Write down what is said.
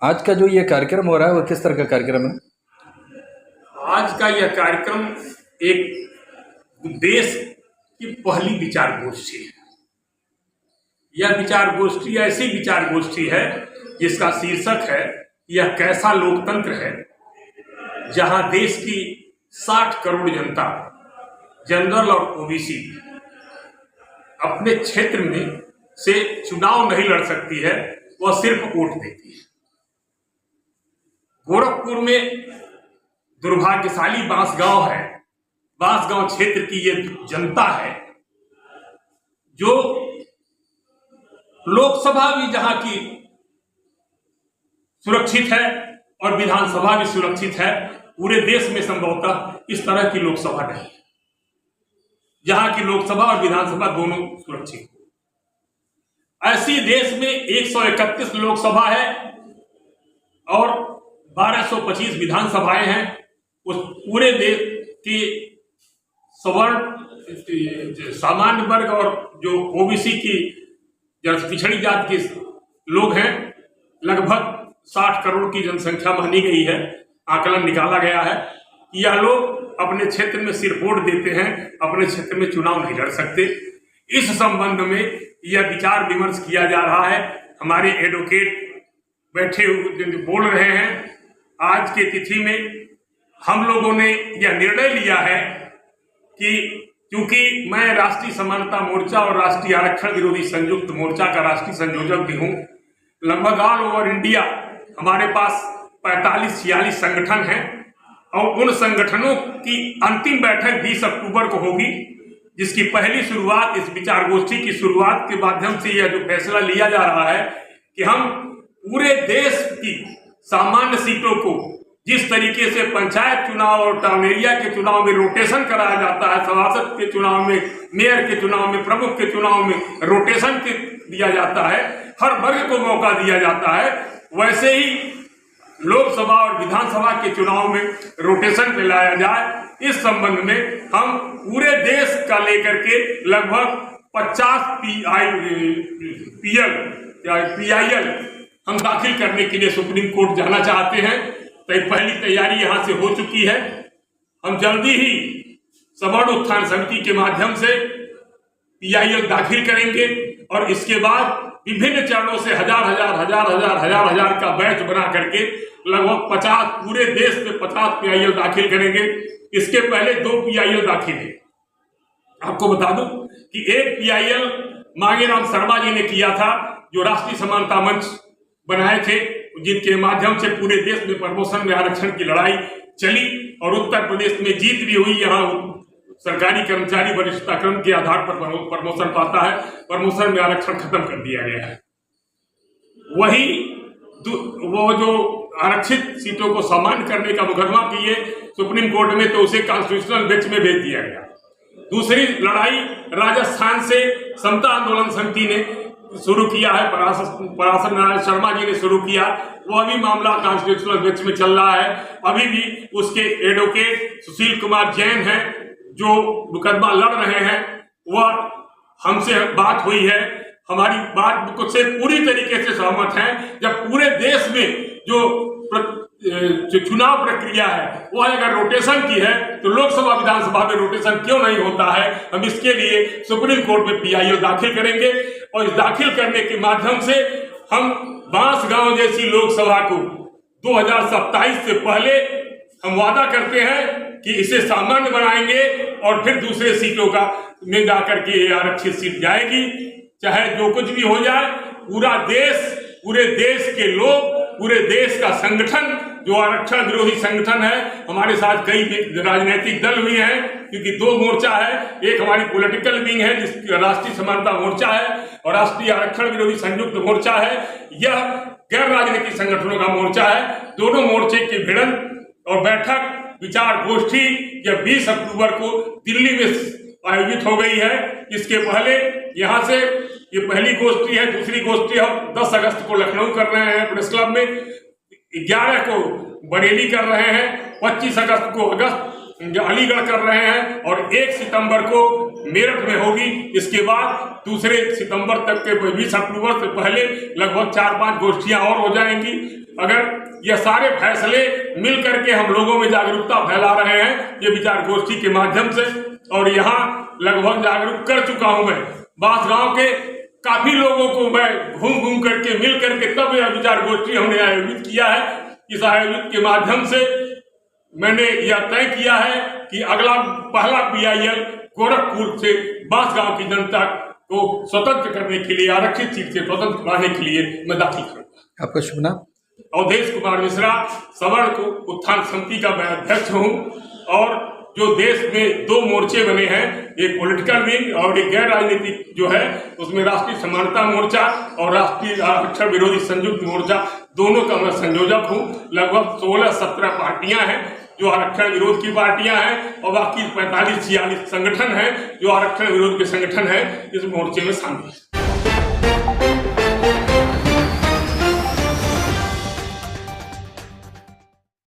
आज का जो ये कार्यक्रम हो रहा है वो किस तरह का कार्यक्रम है? आज का यह कार्यक्रम एक देश की पहली विचार गोष्ठी है। यह विचार गोष्ठी ऐसी विचार गोष्ठी है जिसका शीर्षक है यह कैसा लोकतंत्र है, जहां देश की 60 करोड़ जनता, जनरल और ओबीसी, अपने क्षेत्र में से चुनाव नहीं लड़ सकती है, वह सिर्फ वोट देती है। गोरखपुर में दुर्भाग्यशाली बांसगांव है, बांसगांव क्षेत्र की ये जनता है जो लोकसभा भी जहां की सुरक्षित है और विधानसभा भी सुरक्षित है। पूरे देश में संभवतः इस तरह की लोकसभा नहीं है जहां की लोकसभा और विधानसभा दोनों सुरक्षित हो। ऐसी देश में 131 लोकसभा है और 1225 विधानसभाएं हैं। उस पूरे देश की सवर्ण, सामान्य वर्ग और जो ओबीसी की पिछड़ी जाति के लोग हैं, लगभग 60 करोड़ की जनसंख्या मानी गई है। आकलन निकाला गया है कि यह लोग अपने क्षेत्र में सिर्फ वोट देते हैं, अपने क्षेत्र में चुनाव नहीं लड़ सकते। इस संबंध में यह विचार विमर्श किया जा रहा है। हमारे एडवोकेट बैठे बोल रहे हैं। आज के तिथि में हम लोगों ने यह निर्णय लिया है कि क्योंकि मैं राष्ट्रीय समानता मोर्चा और राष्ट्रीय आरक्षण विरोधी संयुक्त मोर्चा का राष्ट्रीय संयोजक भी हूं, लगभग ऑल ओवर इंडिया हमारे पास 45-46 संगठन हैं और उन संगठनों की अंतिम बैठक 20 अक्टूबर को होगी, जिसकी पहली शुरुआत, इस विचार गोष्ठी की शुरुआत के माध्यम से यह जो फैसला लिया जा रहा है कि हम पूरे देश की सामान्य सीटों को, जिस तरीके से पंचायत चुनाव और टाउन एरिया के चुनाव में रोटेशन कराया जाता है, सभासद के चुनाव में, मेयर के चुनाव में, प्रमुख के चुनाव में रोटेशन दिया जाता है, हर वर्ग को मौका दिया जाता है, वैसे ही लोकसभा और विधानसभा के चुनाव में रोटेशन पे लाया जाए। इस संबंध में हम पूरे देश का लेकर के लगभग 50 PIL हम दाखिल करने के लिए सुप्रीम कोर्ट जाना चाहते हैं। तो पहली तैयारी यहां से हो चुकी है। हम जल्दी ही सवर्ण उत्थान समिति के माध्यम से PIL दाखिल करेंगे और इसके बाद विभिन्न चरणों से हजार का बैच बना करके लगभग 50, पूरे देश में 50 PIL दाखिल करेंगे। इसके पहले 2 PIL दाखिल है। आपको बता दूं कि एक PIL मांगेराम शर्मा जी ने किया था, जो राष्ट्रीय समानता मंच बनाए थे, जिनके माध्यम से पूरे देश में प्रमोशन में आरक्षण की लड़ाई चली और उत्तर प्रदेश में जीत भी हुई। यहाँ सरकारी कर्मचारी वरिष्ठता क्रम के आधार पर प्रमोशन पाता है, प्रमोशन में आरक्षण खत्म कर दिया गया है। वही वो जो आरक्षित सीटों को सामान्य करने का मुकदमा किए सुप्रीम कोर्ट में, तो उसे कॉन्स्टिट्यूशनल बेंच में भेज दिया गया। दूसरी लड़ाई राजस्थान से समता आंदोलन समिति ने शुरू किया है, पराशर नारायण शर्मा जी ने शुरू किया। वो अभी मामला कॉन्स्टिट्यूशनल बेंच में चल रहा है। अभी भी उसके एडवोकेट सुशील कुमार जैन हैं जो मुकदमा लड़ रहे हैं। वह हमसे बात हुई है, हमारी बात से पूरी तरीके से सहमत हैं। जब पूरे देश में जो चुनाव प्रक्रिया है वह अगर रोटेशन की है, तो लोकसभा विधानसभा में रोटेशन क्यों नहीं होता है। हम इसके लिए सुप्रीम कोर्ट में PIL दाखिल करेंगे और इस दाखिल करने के माध्यम से हम बांसगांव जैसी लोकसभा को 2027 से पहले हम वादा करते हैं कि इसे सामान्य बनाएंगे और फिर दूसरे सीटों का में जाकर के आरक्षित सीट जाएगी। चाहे जो कुछ भी हो जाए, पूरा देश, पूरे देश के लोग, पूरे देश का संगठन जो आरक्षण विरोधी संगठन है, हमारे साथ कई राजनीतिक दल भी हैं, क्योंकि 2 मोर्चा है। एक हमारी पॉलिटिकल विंग है जिसकी राष्ट्रीय समानता मोर्चा है और राष्ट्रीय आरक्षण विरोधी संयुक्त मोर्चा है। यह गैर राजनीतिक संगठनों का मोर्चा है। दोनों मोर्चे की भिड़ंत और बैठक, विचार गोष्ठी यह 20 अक्टूबर को दिल्ली में आयोजित हो गई है। इसके पहले यहाँ से ये पहली गोष्ठी है। दूसरी गोष्ठी हम 10 अगस्त को लखनऊ कर रहे हैं प्रेस क्लब में, 11 को बरेली कर रहे हैं, 25 अगस्त को अलीगढ़ कर रहे हैं और 1 सितंबर को मेरठ में होगी। इसके बाद 2 सितंबर तक के 20 अक्टूबर से पहले लगभग 4-5 गोष्ठियां और हो जाएंगी। अगर ये सारे फैसले मिल करके हम लोगों में जागरूकता फैला रहे हैं ये विचार गोष्ठी के माध्यम से, और यहाँ लगभग जागरूक कर चुका हूं मैं। बांसगांव के काफी लोगों को मैं घूम करके मिल करके तब यह विचार गोष्ठी हमने आयोजित किया है। इस आयोजित के माध्यम से मैंने यह तय किया है कि अगला पहला PIL गोरखपुर से बांसगांव की जनता को स्वतंत्र करने के लिए, आरक्षित सीट से स्वतंत्र बनाने के लिए मैं दाखिल करूंगा। आपका शुभ नाम? अवधेश कुमार मिश्रा, सवर्ण उत्थान समिति का मैं अध्यक्ष हूं। और जो देश में 2 मोर्चे बने हैं, एक पॉलिटिकल विंग और एक गैर राजनीतिक जो है, उसमें राष्ट्रीय समानता मोर्चा और राष्ट्रीय आरक्षण विरोधी संयुक्त मोर्चा, दोनों का मैं संयोजक हूं। लगभग 16-17 पार्टियां हैं जो आरक्षण विरोध की पार्टियां हैं, और बाकी 45-46 संगठन हैं जो आरक्षण विरोध के संगठन हैं इस मोर्चे में शामिल है।